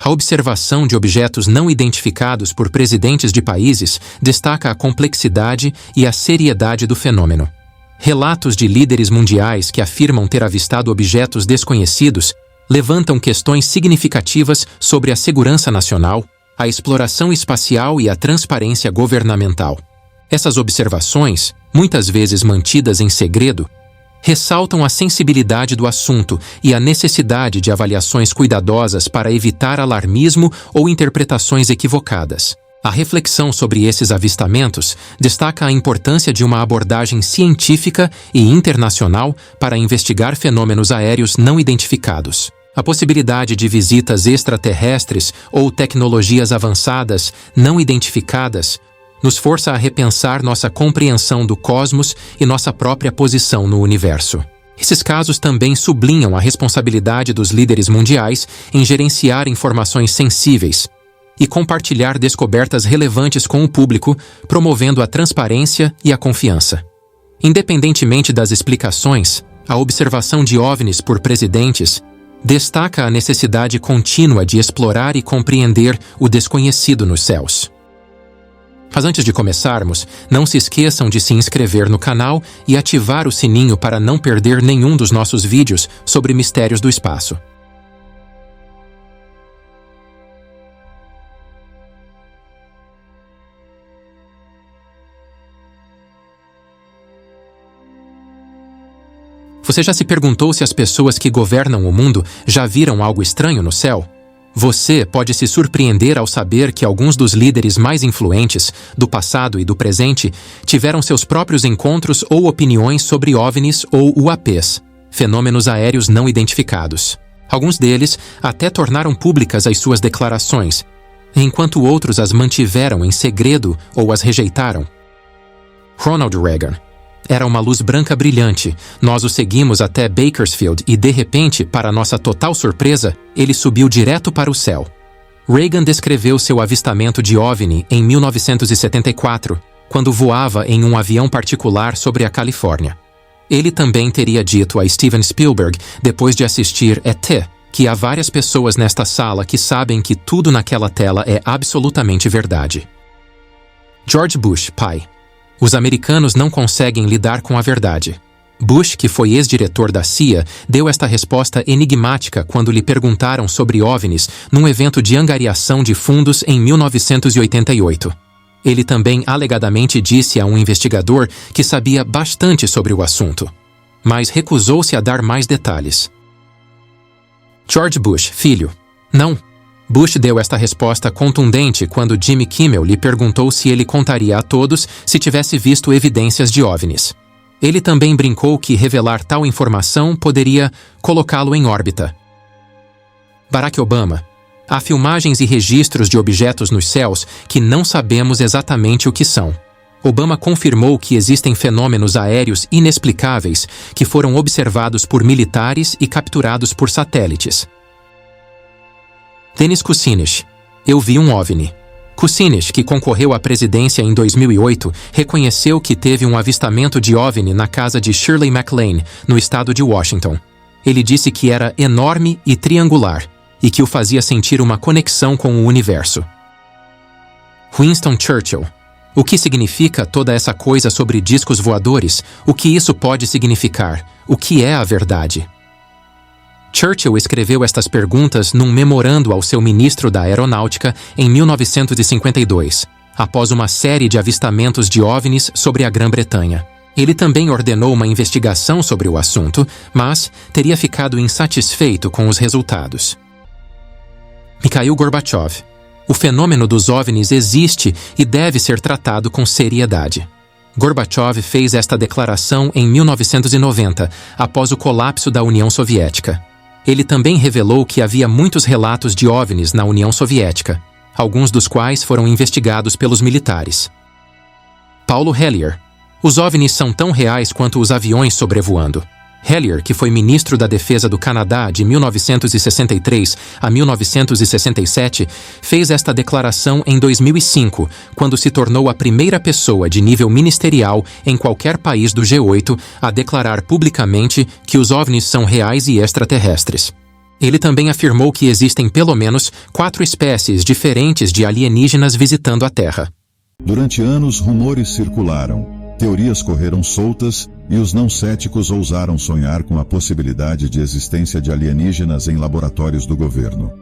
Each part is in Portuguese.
A observação de objetos não identificados por presidentes de países destaca a complexidade e a seriedade do fenômeno. Relatos de líderes mundiais que afirmam ter avistado objetos desconhecidos levantam questões significativas sobre a segurança nacional, a exploração espacial e a transparência governamental. Essas observações, muitas vezes mantidas em segredo, ressaltam a sensibilidade do assunto e a necessidade de avaliações cuidadosas para evitar alarmismo ou interpretações equivocadas. A reflexão sobre esses avistamentos destaca a importância de uma abordagem científica e internacional para investigar fenômenos aéreos não identificados. A possibilidade de visitas extraterrestres ou tecnologias avançadas não identificadas nos força a repensar nossa compreensão do cosmos e nossa própria posição no universo. Esses casos também sublinham a responsabilidade dos líderes mundiais em gerenciar informações sensíveis e compartilhar descobertas relevantes com o público, promovendo a transparência e a confiança. Independentemente das explicações, a observação de OVNIs por presidentes destaca a necessidade contínua de explorar e compreender o desconhecido nos céus. Mas antes de começarmos, não se esqueçam de se inscrever no canal e ativar o sininho para não perder nenhum dos nossos vídeos sobre mistérios do espaço. Você já se perguntou se as pessoas que governam o mundo já viram algo estranho no céu? Você pode se surpreender ao saber que alguns dos líderes mais influentes, do passado e do presente, tiveram seus próprios encontros ou opiniões sobre OVNIs ou UAPs, fenômenos aéreos não identificados. Alguns deles até tornaram públicas as suas declarações, enquanto outros as mantiveram em segredo ou as rejeitaram. Ronald Reagan. Era uma luz branca brilhante. Nós o seguimos até Bakersfield e, de repente, para nossa total surpresa, ele subiu direto para o céu. Reagan descreveu seu avistamento de OVNI em 1974, quando voava em um avião particular sobre a Califórnia. Ele também teria dito a Steven Spielberg, depois de assistir ET, que há várias pessoas nesta sala que sabem que tudo naquela tela é absolutamente verdade. George Bush, pai. Os americanos não conseguem lidar com a verdade. Bush, que foi ex-diretor da CIA, deu esta resposta enigmática quando lhe perguntaram sobre OVNIs num evento de angariação de fundos em 1988. Ele também alegadamente disse a um investigador que sabia bastante sobre o assunto, mas recusou-se a dar mais detalhes. George Bush, filho. Não. Bush deu esta resposta contundente quando Jimmy Kimmel lhe perguntou se ele contaria a todos se tivesse visto evidências de OVNIs. Ele também brincou que revelar tal informação poderia colocá-lo em órbita. Barack Obama. Há filmagens e registros de objetos nos céus que não sabemos exatamente o que são. Obama confirmou que existem fenômenos aéreos inexplicáveis que foram observados por militares e capturados por satélites. Dennis Kucinich. Eu vi um OVNI. Kucinich, que concorreu à presidência em 2008, reconheceu que teve um avistamento de OVNI na casa de Shirley MacLaine, no estado de Washington. Ele disse que era enorme e triangular, e que o fazia sentir uma conexão com o universo. Winston Churchill. O que significa toda essa coisa sobre discos voadores? O que isso pode significar? O que é a verdade? Churchill escreveu estas perguntas num memorando ao seu ministro da Aeronáutica em 1952, após uma série de avistamentos de OVNIs sobre a Grã-Bretanha. Ele também ordenou uma investigação sobre o assunto, mas teria ficado insatisfeito com os resultados. Mikhail Gorbachev. O fenômeno dos OVNIs existe e deve ser tratado com seriedade. Gorbachev fez esta declaração em 1990, após o colapso da União Soviética. Ele também revelou que havia muitos relatos de OVNIs na União Soviética, alguns dos quais foram investigados pelos militares. Paulo Hellyer. Os OVNIs são tão reais quanto os aviões sobrevoando. Hellyer, que foi ministro da Defesa do Canadá de 1963 a 1967, fez esta declaração em 2005, quando se tornou a primeira pessoa de nível ministerial em qualquer país do G8 a declarar publicamente que os OVNIs são reais e extraterrestres. Ele também afirmou que existem pelo menos 4 espécies diferentes de alienígenas visitando a Terra. Durante anos, rumores circularam, teorias correram soltas e os não céticos ousaram sonhar com a possibilidade de existência de alienígenas em laboratórios do governo.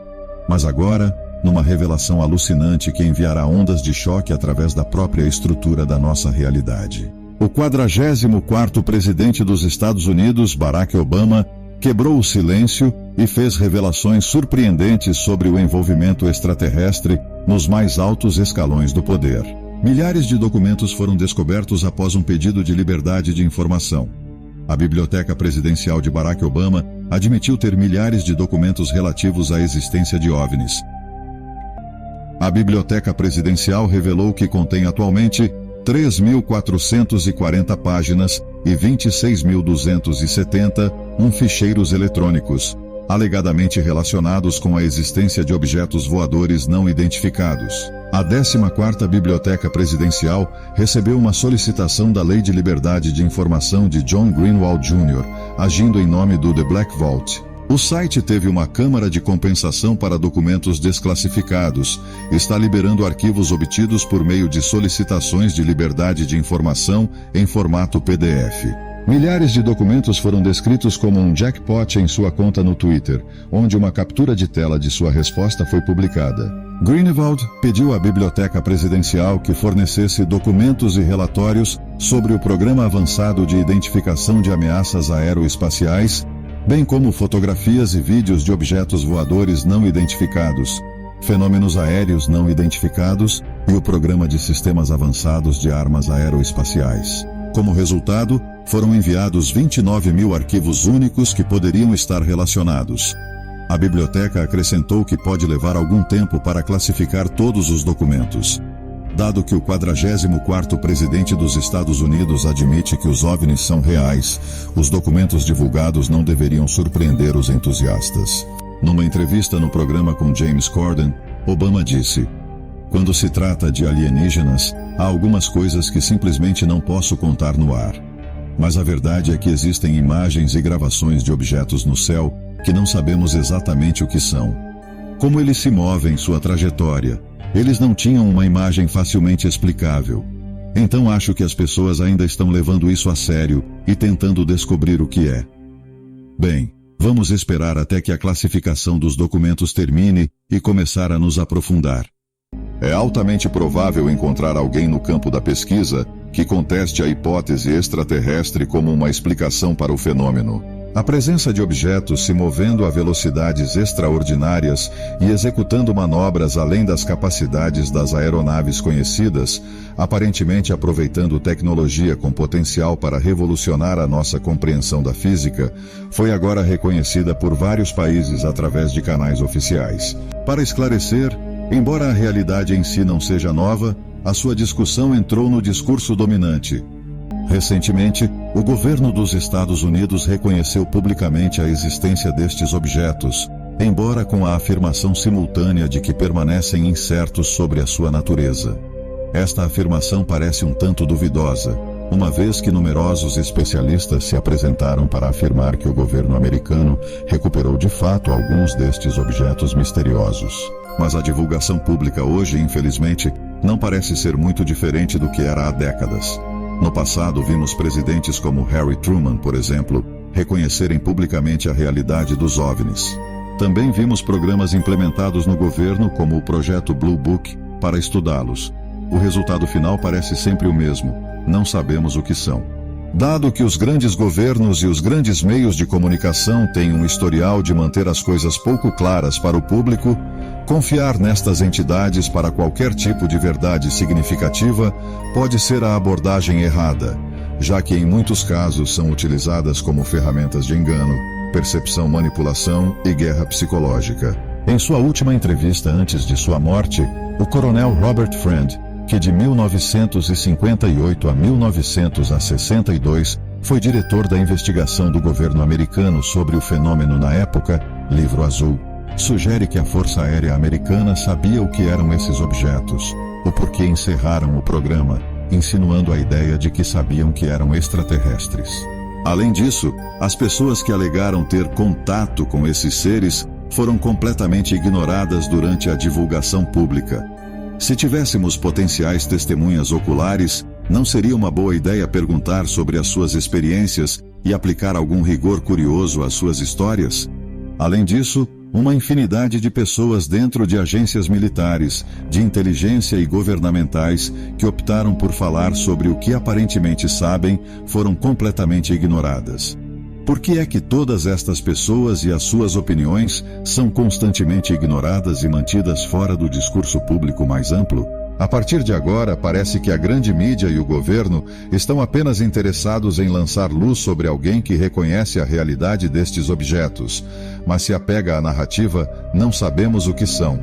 Mas agora, numa revelação alucinante que enviará ondas de choque através da própria estrutura da nossa realidade. O 44º presidente dos Estados Unidos, Barack Obama, quebrou o silêncio e fez revelações surpreendentes sobre o envolvimento extraterrestre nos mais altos escalões do poder. Milhares de documentos foram descobertos após um pedido de liberdade de informação. A Biblioteca Presidencial de Barack Obama admitiu ter milhares de documentos relativos à existência de OVNIs. A Biblioteca Presidencial revelou que contém atualmente 3.440 páginas e 26.270 ficheiros eletrônicos, alegadamente relacionados com a existência de objetos voadores não identificados. A 14ª Biblioteca Presidencial recebeu uma solicitação da Lei de Liberdade de Informação de John Greenwald Jr., agindo em nome do The Black Vault. O site teve uma câmara de compensação para documentos desclassificados, está liberando arquivos obtidos por meio de solicitações de liberdade de informação em formato PDF. Milhares de documentos foram descritos como um jackpot em sua conta no Twitter, onde uma captura de tela de sua resposta foi publicada. Greenwald pediu à Biblioteca Presidencial que fornecesse documentos e relatórios sobre o Programa Avançado de Identificação de Ameaças Aeroespaciais, bem como fotografias e vídeos de objetos voadores não identificados, fenômenos aéreos não identificados e o Programa de Sistemas Avançados de Armas Aeroespaciais. Como resultado, foram enviados 29.000 arquivos únicos que poderiam estar relacionados. A biblioteca acrescentou que pode levar algum tempo para classificar todos os documentos. Dado que o 44º presidente dos Estados Unidos admite que os OVNIs são reais, os documentos divulgados não deveriam surpreender os entusiastas. Numa entrevista no programa com James Corden, Obama disse: "Quando se trata de alienígenas, há algumas coisas que simplesmente não posso contar no ar. Mas a verdade é que existem imagens e gravações de objetos no céu que não sabemos exatamente o que são. Como eles se movem, sua trajetória. Eles não tinham uma imagem facilmente explicável. Então acho que as pessoas ainda estão levando isso a sério e tentando descobrir o que é. Bem, vamos esperar até que a classificação dos documentos termine e começar a nos aprofundar. É altamente provável encontrar alguém no campo da pesquisa que conteste a hipótese extraterrestre como uma explicação para o fenômeno. A presença de objetos se movendo a velocidades extraordinárias e executando manobras além das capacidades das aeronaves conhecidas, aparentemente aproveitando tecnologia com potencial para revolucionar a nossa compreensão da física, foi agora reconhecida por vários países através de canais oficiais. Para esclarecer, embora a realidade em si não seja nova, a sua discussão entrou no discurso dominante. Recentemente, o governo dos Estados Unidos reconheceu publicamente a existência destes objetos, embora com a afirmação simultânea de que permanecem incertos sobre a sua natureza. Esta afirmação parece um tanto duvidosa, uma vez que numerosos especialistas se apresentaram para afirmar que o governo americano recuperou de fato alguns destes objetos misteriosos. Mas a divulgação pública hoje, infelizmente, não parece ser muito diferente do que era há décadas. No passado, vimos presidentes como Harry Truman, por exemplo, reconhecerem publicamente a realidade dos OVNIs. Também vimos programas implementados no governo, como o projeto Blue Book, para estudá-los. O resultado final parece sempre o mesmo: não sabemos o que são. Dado que os grandes governos e os grandes meios de comunicação têm um historial de manter as coisas pouco claras para o público, confiar nestas entidades para qualquer tipo de verdade significativa pode ser a abordagem errada, já que em muitos casos são utilizadas como ferramentas de engano, percepção, manipulação e guerra psicológica. Em sua última entrevista antes de sua morte, o coronel Robert Friend, que de 1958 a 1962 foi diretor da investigação do governo americano sobre o fenômeno na época, Livro Azul, sugere que a Força Aérea Americana sabia o que eram esses objetos, o porquê encerraram o programa, insinuando a ideia de que sabiam que eram extraterrestres. Além disso, as pessoas que alegaram ter contato com esses seres foram completamente ignoradas durante a divulgação pública. Se tivéssemos potenciais testemunhas oculares, não seria uma boa ideia perguntar sobre as suas experiências e aplicar algum rigor curioso às suas histórias? Além disso, uma infinidade de pessoas dentro de agências militares, de inteligência e governamentais que optaram por falar sobre o que aparentemente sabem foram completamente ignoradas. Por que é que todas estas pessoas e as suas opiniões são constantemente ignoradas e mantidas fora do discurso público mais amplo? A partir de agora, parece que a grande mídia e o governo estão apenas interessados em lançar luz sobre alguém que reconhece a realidade destes objetos, mas se apega à narrativa, não sabemos o que são.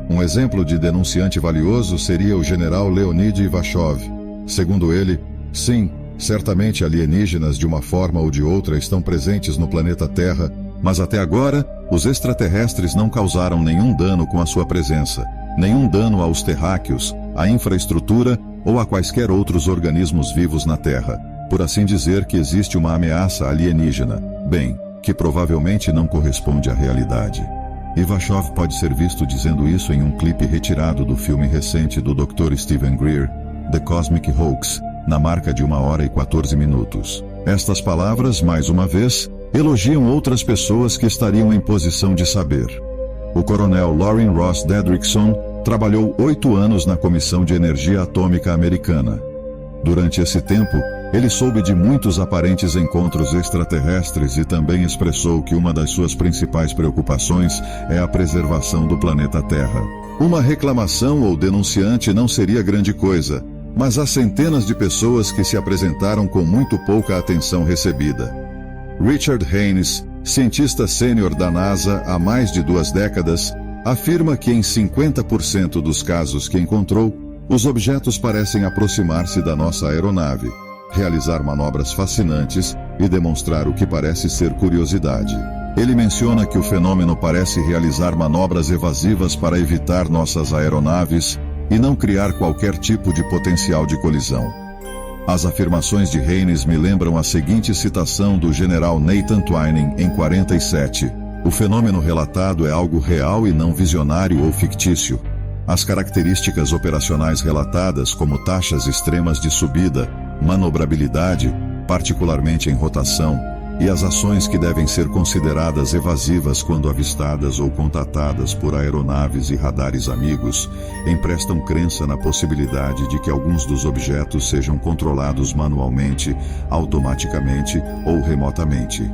Um exemplo de denunciante valioso seria o general Leonid Ivashov. Segundo ele, sim, certamente alienígenas de uma forma ou de outra estão presentes no planeta Terra, mas até agora, os extraterrestres não causaram nenhum dano com a sua presença. Nenhum dano aos terráqueos, à infraestrutura ou a quaisquer outros organismos vivos na Terra. Por assim dizer que existe uma ameaça alienígena, bem, que provavelmente não corresponde à realidade. Ivashov pode ser visto dizendo isso em um clipe retirado do filme recente do Dr. Stephen Greer, The Cosmic Hoax, na marca de 1h e 14 minutos. Estas palavras, mais uma vez, elogiam outras pessoas que estariam em posição de saber. O coronel Lorin Ross Dedrickson trabalhou 8 anos na Comissão de Energia Atômica Americana. Durante esse tempo, ele soube de muitos aparentes encontros extraterrestres e também expressou que uma das suas principais preocupações é a preservação do planeta Terra. Uma reclamação ou denunciante não seria grande coisa, mas há centenas de pessoas que se apresentaram com muito pouca atenção recebida. Richard Haynes, cientista sênior da NASA há mais de 2 décadas, afirma que em 50% dos casos que encontrou, os objetos parecem aproximar-se da nossa aeronave, realizar manobras fascinantes e demonstrar o que parece ser curiosidade. Ele menciona que o fenômeno parece realizar manobras evasivas para evitar nossas aeronaves e não criar qualquer tipo de potencial de colisão. As afirmações de Haynes me lembram a seguinte citação do general Nathan Twining em 47. O fenômeno relatado é algo real e não visionário ou fictício. As características operacionais relatadas, como taxas extremas de subida, manobrabilidade, particularmente em rotação, e as ações que devem ser consideradas evasivas quando avistadas ou contatadas por aeronaves e radares amigos, emprestam crença na possibilidade de que alguns dos objetos sejam controlados manualmente, automaticamente ou remotamente.